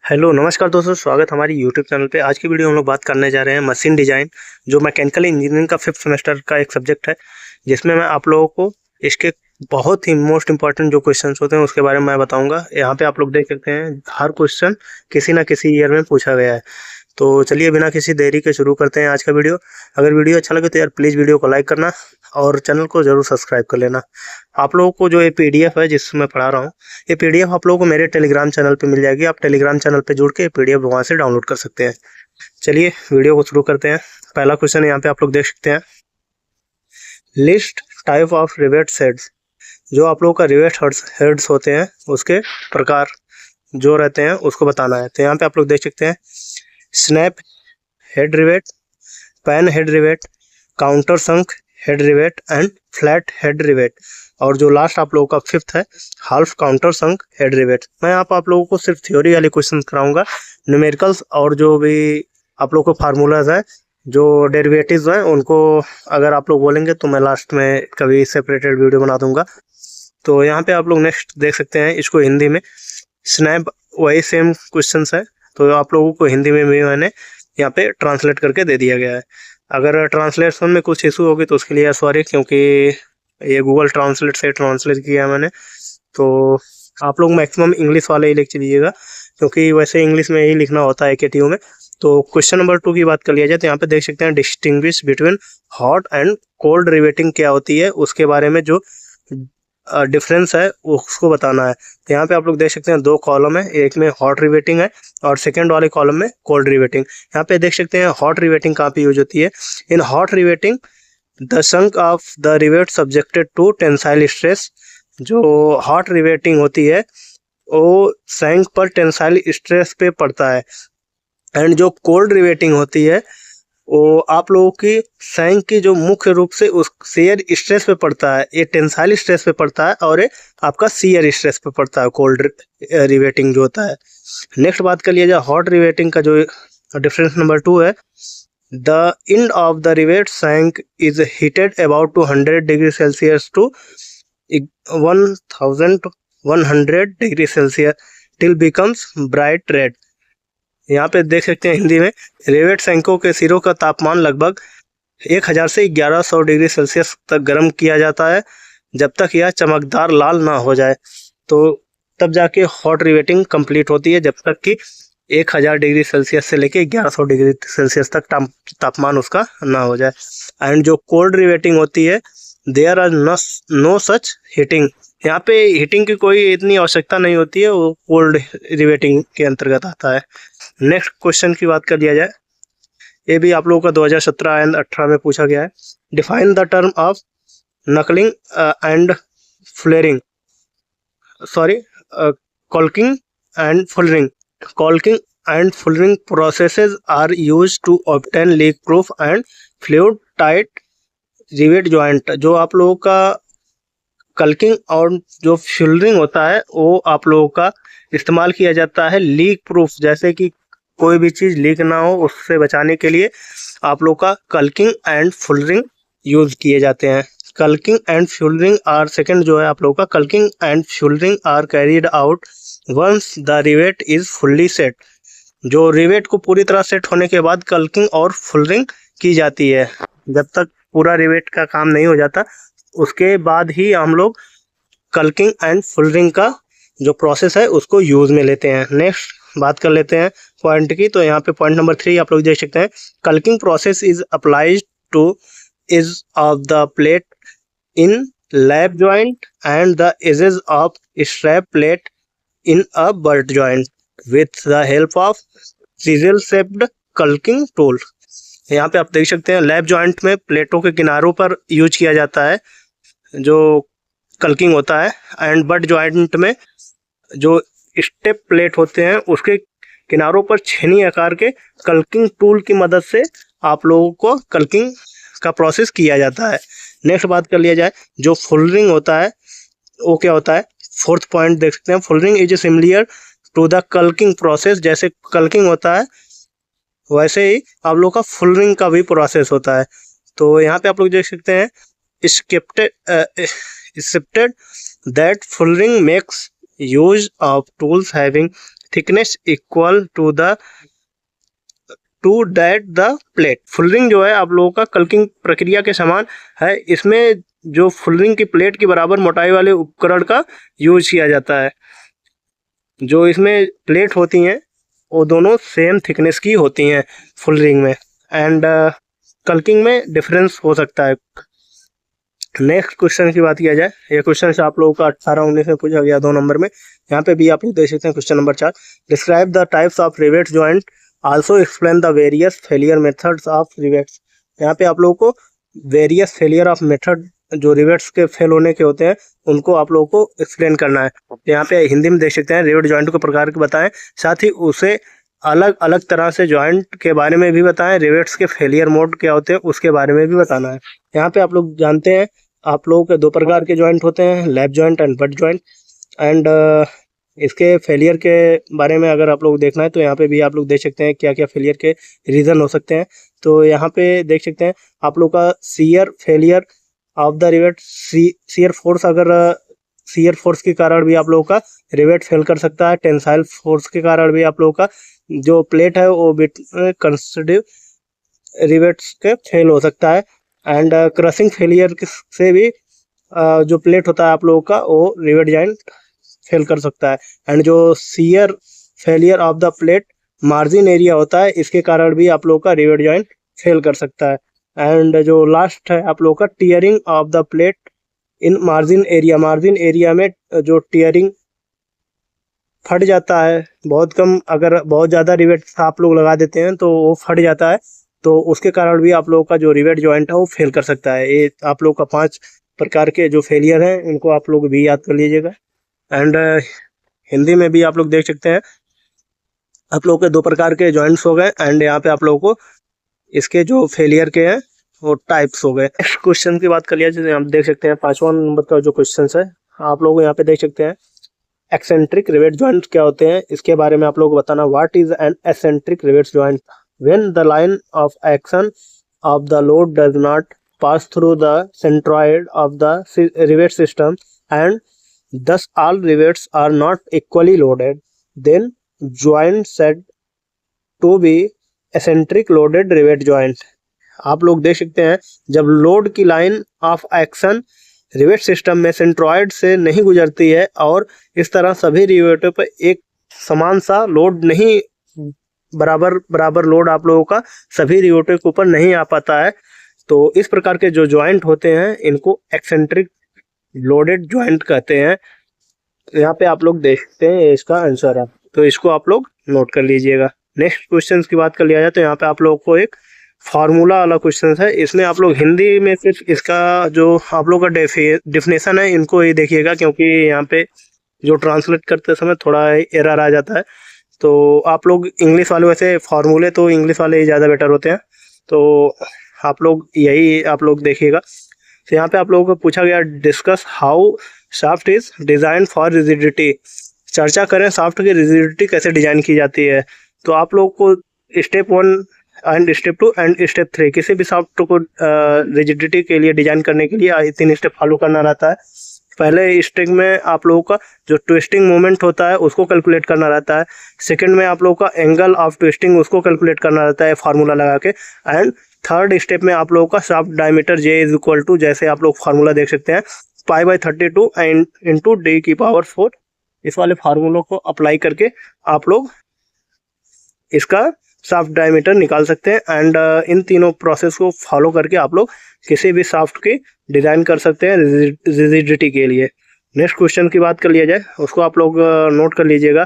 Hello नमस्कार दोस्तों, स्वागत हमारी यूट्यूब चैनल पे। आज की वीडियो हम लोग बात करने जा रहे हैं मशीन डिज़ाइन, जो मैकेनिकल इंजीनियरिंग का 5th सेमेस्टर का एक सब्जेक्ट है, जिसमें मैं आप लोगों को इसके बहुत ही मोस्ट इंपॉर्टेंट जो क्वेश्चंस होते हैं उसके बारे में मैं बताऊंगा। यहाँ पे आप लोग देख सकते हैं हर क्वेश्चन किसी ना किसी ईयर में पूछा गया है। तो चलिए बिना किसी देरी के शुरू करते हैं आज का वीडियो। अगर वीडियो अच्छा लगे तो यार प्लीज़ वीडियो को लाइक करना और चैनल को ज़रूर सब्सक्राइब कर लेना। आप लोगों को जो ये पीडीएफ है जिसमें मैं पढ़ा रहा हूँ, ये पीडीएफ आप लोगों को मेरे टेलीग्राम चैनल पे मिल जाएगी। आप टेलीग्राम चैनल पे जुड़ के पीडीएफ वहाँ से डाउनलोड कर सकते हैं। चलिए वीडियो को शुरू करते हैं। पहला क्वेश्चन यहाँ पे आप लोग देख सकते हैं, list type of rivet heads. जो आप लोगों का रिवेट हेड्स होते हैं उसके प्रकार जो रहते हैं उसको बताना है। तो यहाँ पे आप लोग देख सकते हैं, snap head rivet, pan head rivet, counter sunk head rivet and flat head rivet. और जो लास्ट आप लोगों का 5th है, हाल्फ काउंटर संक हेड रिवेट। मैं यहाँ पर आप लोगों को सिर्फ थ्योरी वाले क्वेश्चन कराऊंगा। न्यूमेरिकल्स और जो भी आप लोगों को फार्मूलाज है, जो डेरिवेटिव्स हैं, उनको अगर आप लोग बोलेंगे तो मैं लास्ट में कभी सेपरेटेड वीडियो बना दूंगा। तो यहाँ पे आप लोग नेक्स्ट देख सकते हैं, इसको हिंदी में स्नैप वही सेम क्वेश्चन है, तो आप लोगों को हिंदी में भी मैंने यहाँ पे ट्रांसलेट करके दे दिया गया है। अगर ट्रांसलेशन में कुछ इशू होगी तो उसके लिए सॉरी, क्योंकि ये गूगल ट्रांसलेट से ट्रांसलेट किया मैंने। तो आप लोग मैक्सिमम इंग्लिश वाले ही लिख लीजिएगा, क्योंकि वैसे इंग्लिश में ही लिखना होता है केटीयू में। तो क्वेश्चन नंबर 2 की बात कर लिया जाए तो यहाँ पे देख सकते हैं, distinguish between hot and cold riveting क्या होती है, उसके बारे में जो डिफरेंस है उसको बताना है। तो यहाँ पे आप लोग देख सकते हैं 2 कॉलम है, एक में हॉट रिवेटिंग है और सेकेंड वाले कॉलम में कोल्ड रिवेटिंग। यहाँ पे देख सकते हैं हॉट रिवेटिंग कहाँ पे यूज होती है। In hot riveting the shank of the rivet subjected to tensile stress. जो हॉट रिवेटिंग होती है वो सैंक पर टेंसाइल स्ट्रेस पे पड़ता है, एंड जो कोल्ड रिवेटिंग होती है वो आप लोगों की सैंक की जो मुख्य रूप से उस शेयर स्ट्रेस पे पड़ता है। ये टेंसाइल स्ट्रेस पे पड़ता है और ये आपका शियर स्ट्रेस पे पड़ता है, कोल्ड रिवेटिंग जो होता है। नेक्स्ट बात कर लिया जाए हॉट रिवेटिंग का, जो डिफरेंस नंबर 2 है, the end of the rivet shank is heated about 200 degree Celsius to 1100 degree Celsius till becomes bright red। यहाँ पे देख सकते हैं हिंदी में, रिवेट सैंकों के सिरों का तापमान लगभग 1000 से 1100 डिग्री सेल्सियस तक गर्म किया जाता है, जब तक यह चमकदार लाल ना हो जाए। तो तब जाके हॉट रिवेटिंग कंप्लीट होती है, जब तक कि 1000 डिग्री सेल्सियस से लेके 1100 डिग्री सेल्सियस तक तापमान उसका ना हो जाए। एंड जो कोल्ड रिवेटिंग होती है, there are no such heating. यहाँ पे हीटिंग की कोई इतनी आवश्यकता नहीं होती है, वो कोल्ड रिवेटिंग के अंतर्गत आता है। नेक्स्ट क्वेश्चन की बात कर लिया जाए, ये भी आप लोगों का 2017 एंड 18 में पूछा गया है। Define the term of knuckling and flaring, sorry caulking and fullering. Caulking and fullering processes are used to obtain leak proof and fluid tight rivet joint. जो आप लोगों का कल्किंग और जो फ्यूलरिंग होता है वो आप लोगों का इस्तेमाल किया जाता है लीक प्रूफ, जैसे कि कोई भी चीज़ लीक ना हो उससे बचाने के लिए आप लोग का कल्किंग एंड फुलरिंग यूज किए जाते हैं। Caulking and fullering are, second जो है आप लोगों का, caulking and fullering are carried out once the rivet is fully set. जो रिवेट को पूरी तरह सेट होने के बाद कल्किंग और फुलरिंग की जाती है। जब तक पूरा रिवेट का काम नहीं हो जाता उसके बाद ही हम लोग कल्किंग एंड फुलरिंग का जो प्रोसेस है उसको यूज में लेते हैं। नेक्स्ट बात कर लेते हैं पॉइंट की। तो यहाँ पे पॉइंट नंबर 3 आप लोग देख सकते हैं, caulking process is applied to edge of the plate in lap joint and the edges of strap plate in a butt joint with the help of chisel shaped caulking tool. यहाँ पे आप देख सकते हैं लैप जॉइंट में प्लेटों के किनारों पर यूज किया जाता है जो कल्किंग होता है, एंड बट जॉइंट में जो स्टेप प्लेट होते हैं उसके किनारों पर छेनी आकार के कल्किंग टूल की मदद से आप लोगों को कल्किंग का प्रोसेस किया जाता है। नेक्स्ट बात कर लिया जाए, जो फुलरिंग होता है वो क्या होता है। 4th पॉइंट देख सकते हैं, fullering is similar to the caulking process. जैसे कल्किंग होता है वैसे ही आप लोग का फुलरिंग का भी प्रोसेस होता है। तो यहाँ पे आप लोग देख सकते हैं, accepted that fullering makes use of tools having thickness equal to that the plate. Fullering जो है आप लोगों का कल्किंग प्रक्रिया के समान है। इसमें जो फुलरिंग की प्लेट की बराबर मोटाई वाले उपकरण का यूज किया जाता है। जो इसमें प्लेट होती हैं वो दोनों सेम थिकनेस की होती हैं फुलरिंग में, एंड कल्किंग में डिफरेंस हो सकता है। नेक्स्ट क्वेश्चन की बात किया जाए, ये क्वेश्चन से आप लोगों का 18-19 में पूछा गया 2 नंबर में। यहाँ पे भी आप लोग देख सकते हैं question number 4, describe the types of rivet joint, also explain the various failure methods of rivets. यहाँ पे आप लोगों को वेरियस फेलियर ऑफ मेथड जो रिवेट्स के फेल होने के होते हैं उनको आप लोगों को एक्सप्लेन करना है। यहाँ पे हिंदी में देख सकते हैं रिवेट जॉइंट के प्रकार के बताएं, साथ ही उसे अलग अलग तरह से जॉइंट के बारे में भी बताएं, रिवेट्स के फेलियर मोड क्या होते हैं उसके बारे में भी बताना है। यहाँ पे आप लोग जानते हैं आप लोगों के 2 प्रकार के जॉइंट होते हैं, lap joint and butt joint, and इसके फेलियर के बारे में अगर आप लोग देखना है तो यहाँ पे भी आप लोग देख सकते हैं क्या क्या फेलियर के रीज़न हो सकते हैं। तो यहाँ पे देख सकते हैं आप लोग का shear failure of the rivet, shear force, अगर शियर फोर्स के कारण भी आप लोगों का रिवेट फेल कर सकता है। टेंसाइल फोर्स के कारण भी आप लोगों का जो प्लेट है वो कंस्ट्रक्टिव रिवेट्स के फेल हो सकता है। एंड क्रशिंग फेलियर से भी जो प्लेट होता है आप लोगों का वो रिवेट जॉइंट फेल कर सकता है। एंड जो shear failure of the plate margin area होता है इसके कारण भी आप लोगों का रिवेट जॉइंट फेल कर सकता है। एंड जो लास्ट है आप लोगों का tearing of the plate in margin area, margin area में जो टीयरिंग फट जाता है बहुत कम, अगर बहुत ज़्यादा रिवेट आप लोग लगा देते हैं तो वो फट जाता है, तो उसके कारण भी आप लोगों का जो रिवेट जॉइंट है वो फेल कर सकता है। ये आप लोग का 5 प्रकार के जो फेलियर हैं इनको आप लोग भी याद कर लीजिएगा। एंड हिंदी में भी आप लोग देख सकते हैं आप लोगों के 2 प्रकार के जॉइंट्स हो गए, एंड यहाँ पे आप लोगों को इसके जो फेलियर के हैं वो टाइप्स हो गए। नेक्स्ट क्वेश्चन की बात कर लिया जाए, आप देख सकते हैं 5वां नंबर का जो क्वेश्चन है आप लोग यहाँ पे देख सकते हैं एक्सेंट्रिक रिवेट जॉइंट क्या होते हैं इसके बारे में आप लोग बताना। What is an eccentric rivet joint? When the line of action of the load does not pass through the centroid of the rivet system and thus all rivets are not equally loaded, then joint said to be eccentric loaded rivet joint। आप लोग देख सकते हैं जब load की line of action rivet system में centroid से नहीं गुजरती है और इस तरह सभी रिवेटों पर एक समान सा लोड नहीं, बराबर लोड आप लोगों का सभी रिवेटों के ऊपर नहीं आ पाता है, तो इस प्रकार के जो जॉइंट होते हैं इनको एक्सेंट्रिक लोडेड जॉइंट कहते हैं। यहाँ पे आप लोग देखते हैं इसका आंसर है, तो इसको आप लोग नोट कर लीजिएगा। नेक्स्ट क्वेश्चन की बात कर लिया जाए तो यहाँ पे आप लोगों को एक फार्मूला वाला क्वेश्चन है, इसमें आप लोग हिंदी में सिर्फ इसका जो आप लोग का डेफिनेशन है इनको ही देखिएगा, क्योंकि यहाँ पे जो ट्रांसलेट करते समय थोड़ा एरर आ जाता है। तो आप लोग इंग्लिश वाले, वैसे फार्मूले तो इंग्लिश वाले ही ज़्यादा बेटर होते हैं, तो आप लोग यही आप लोग देखिएगा। तो यहाँ पे आप लोगों को पूछा गया discuss how shaft is design for rigidity, चर्चा करें शाफ्ट की रिजिडिटी कैसे डिजाइन की जाती है। तो आप लोग को step 1 and step 2 and step 3 किसी भी शाफ्ट को रिजिडिटी के लिए डिजाइन करने के लिए 3 स्टेप फॉलो करना रहता है। पहले स्टेप में आप लोगों का जो ट्विस्टिंग मोमेंट होता है उसको कैलकुलेट करना रहता है। सेकंड में आप लोगों का एंगल ऑफ ट्विस्टिंग उसको कैलकुलेट करना रहता है फार्मूला लगा के। एंड थर्ड स्टेप में आप लोगों का shaft diameter J is equal to, जैसे आप लोग फार्मूला देख सकते हैं, π/32 एंड इंटू D⁴। इस वाले फार्मूलों को अप्लाई करके आप लोग इसका शाफ्ट डायमीटर निकाल सकते हैं। एंड इन तीनों प्रोसेस को फॉलो करके आप लोग किसी भी शाफ्ट की डिज़ाइन कर सकते हैं रिजिडिटी के लिए। नेक्स्ट क्वेश्चन की बात कर लिया जाए, उसको आप लोग नोट कर लीजिएगा।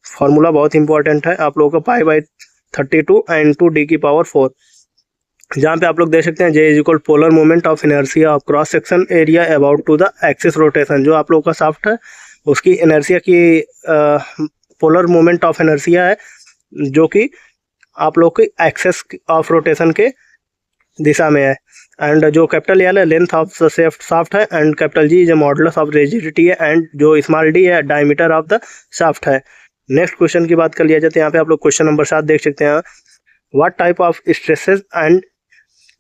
फार्मूला बहुत इंपॉर्टेंट है आप लोगों का π/32 एंड टू D⁴, जहाँ पे आप लोग देख सकते हैं J is equal polar moment of inertia of cross section area about to the axis rotation. जो आप लोग का शाफ्ट है उसकी इनर्शिया की पोलर मोमेंट ऑफ इनर्शिया है जो कि आप लोग की एक्सेस ऑफ रोटेशन के दिशा में है। एंड जो कैपिटल L है लेंथ ऑफ द शाफ्ट है, and capital G is a modulus of rigidity है, एंड जो स्मॉल d है डायमीटर ऑफ द शाफ्ट है। नेक्स्ट क्वेश्चन की बात कर लिया जाए तो यहाँ पे आप लोग क्वेश्चन नंबर 7 देख सकते हैं। What type of stresses and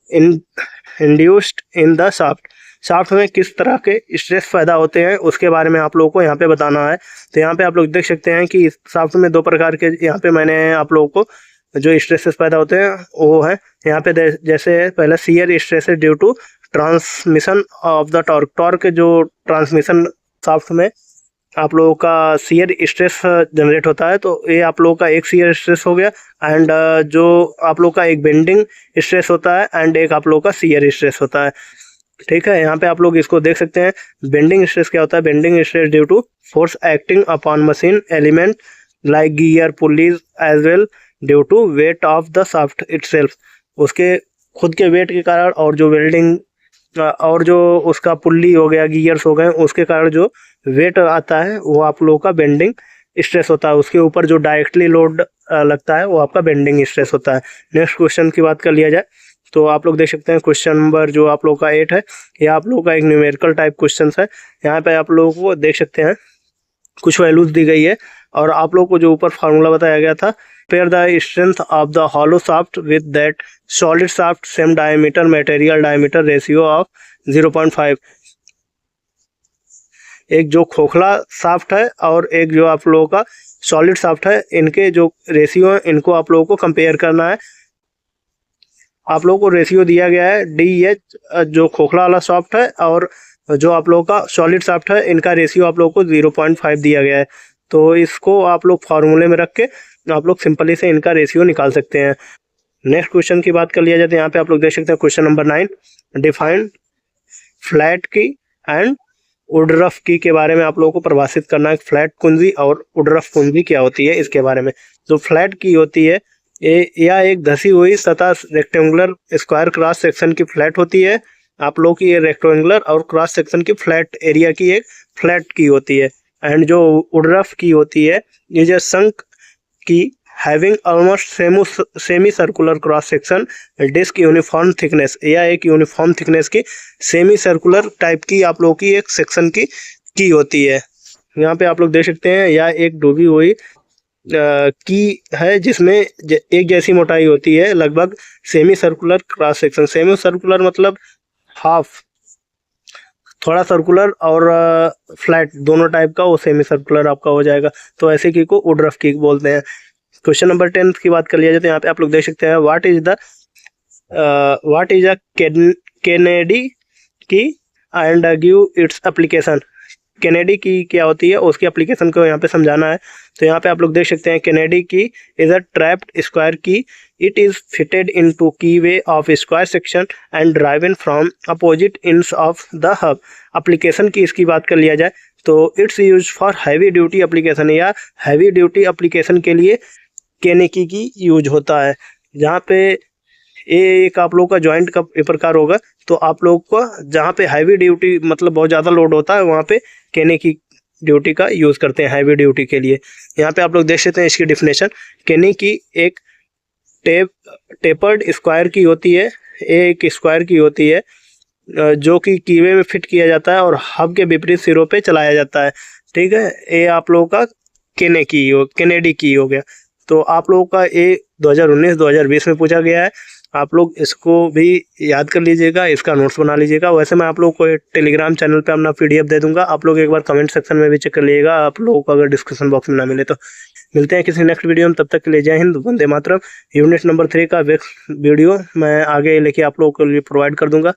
induced in the shaft, shaft में किस तरह के स्ट्रेस पैदा होते हैं उसके बारे में आप लोगों को यहाँ पे बताना है। तो यहाँ पे आप लोग देख सकते हैं कि शाफ्ट में 2 प्रकार के यहाँ पे मैंने आप लोगों को जो स्ट्रेसेस पैदा होते हैं वो है यहाँ पे जैसे पहले shear stress due to transmission of the torque. Torque जो ट्रांसमिशन शाफ्ट में आप लोगों का शियर स्ट्रेस जनरेट होता है, तो ये आप लोगों का एक शियर स्ट्रेस हो गया। एंड जो आप लोगों का एक बेंडिंग स्ट्रेस होता है एंड एक आप लोगों का शियर स्ट्रेस होता है। ठीक है, यहाँ पे आप लोग इसको देख सकते हैं। बेंडिंग स्ट्रेस क्या होता है? Bending stress due to force acting upon machine element like gear pulleys as well due to weight of the shaft itself. उसके खुद के वेट के कारण और जो वेल्डिंग और जो उसका पुल्ली हो गया, गियर्स हो गए, उसके कारण जो वेट आता है वो आप लोगों का बेंडिंग स्ट्रेस होता है। उसके ऊपर जो डायरेक्टली लोड लगता है वो आपका बेंडिंग स्ट्रेस होता है। नेक्स्ट क्वेश्चन की बात कर लिया जाए तो आप लोग देख सकते हैं क्वेश्चन नंबर जो आप लोग का 8 है, ये आप लोगों का एक न्यूमेरिकल टाइप क्वेश्चन है। यहाँ पे आप लोगों को देख सकते हैं कुछ वैल्यूज दी गई है और आप लोगों को जो ऊपर फार्मूला बताया गया था, pair the strength of the hollow shaft with that solid shaft same diameter material diameter ratio of 0.5। एक जो खोखला शाफ्ट है और एक जो आप लोगों का सॉलिड शाफ्ट है, इनके जो रेशियो है इनको आप लोगों को कंपेयर करना है। आप लोगों को रेशियो दिया गया है DH जो खोखला वाला शाफ्ट है और जो आप लोगों का सॉलिड शाफ्ट है, इनका रेशियो आप लोगों को 0.5 दिया गया है। तो इसको आप लोग फार्मूले में रख के आप लोग सिंपली से इनका रेशियो निकाल सकते हैं। नेक्स्ट क्वेश्चन की बात कर लिया जाए तो यहाँ पे आप लोग देख सकते हैं क्वेश्चन नंबर 9, डिफाइन फ्लैट की एंड वुडरफ की के बारे में आप लोगों को परिभाषित करना है। फ्लैट कुंजी और वुडरफ कुंजी क्या होती है इसके बारे में। जो फ्लैट की होती है यह एक धसी हुई सतह रेक्टेंगुलर स्क्वायर क्रॉस सेक्शन की फ्लैट होती है। आप लोगों की ये रेक्टेंगुलर और क्रॉस सेक्शन की फ्लैट एरिया की एक फ्लैट की होती है। एंड जो वुडरफ की होती है ये जो संक की having almost semi circular cross section disc uniform thickness, या एक यूनिफॉर्म थिकनेस की सेमी सर्कुलर टाइप की आप लोगों की एक सेक्शन की होती है। यहाँ पे आप लोग देख सकते हैं या एक डूबी हुई की है जिसमें एक जैसी मोटाई होती है, लगभग semi circular cross section. Semi circular मतलब हाफ, थोड़ा सर्कुलर और फ्लैट दोनों टाइप का वो सेमी सर्कुलर आपका हो जाएगा। तो ऐसे की को वुडरफ की बोलते हैं। क्वेश्चन नंबर 10 की बात कर लिया जाए तो यहाँ पे आप लोग देख सकते हैं व्हाट इज अ केनेडी की and give its application. Kennedy की क्या होती है उसकी एप्लीकेशन को यहाँ पे समझाना है। तो यहाँ पे आप लोग देख सकते हैं केनेडी की इज अ ट्रैप्ड स्क्वायर की, इट इज फिटेड इनटू की way of square section and driven from opposite ends of the hub. Application की इसकी बात कर लिया जाए तो it's use for heavy duty application, या हैवी ड्यूटी एप्लीकेशन के लिए केनेडी की यूज होता है। जहाँ पे एक आप लोग का जॉइंट का प्रकार होगा, तो आप लोग को जहाँ पे हैवी ड्यूटी मतलब बहुत ज़्यादा लोड होता है वहाँ पे केनेडी ड्यूटी का यूज़ करते हैं हैवी ड्यूटी के लिए। यहाँ पे आप लोग देख सकते हैं इसकी डिफिनेशन। केनेडी की एक टेपर्ड स्क्वायर की होती है, एक स्क्वायर की होती है जो कि कीवे में फिट किया जाता है और हब के विपरीत सिरों पे चलाया जाता है। ठीक है, ये आप लोगों का केनेडी की हो गया। तो आप लोगों का ये 2019-2020 में पूछा गया है। आप लोग इसको भी याद कर लीजिएगा, इसका नोट्स बना लीजिएगा। वैसे मैं आप लोग को टेलीग्राम चैनल पे अपना PDF दे दूंगा, आप लोग एक बार कमेंट सेक्शन में भी चेक कर लीजिएगा। आप लोगों को अगर डिस्क्रिप्शन बॉक्स में ना मिले तो मिलते हैं किसी नेक्स्ट वीडियो में। तब तक के लिए जय हिंद, वंदे मातरम। यूनिट नंबर 3 का वीडियो मैं आगे लेके आप लोगों के लिए प्रोवाइड कर दूंगा।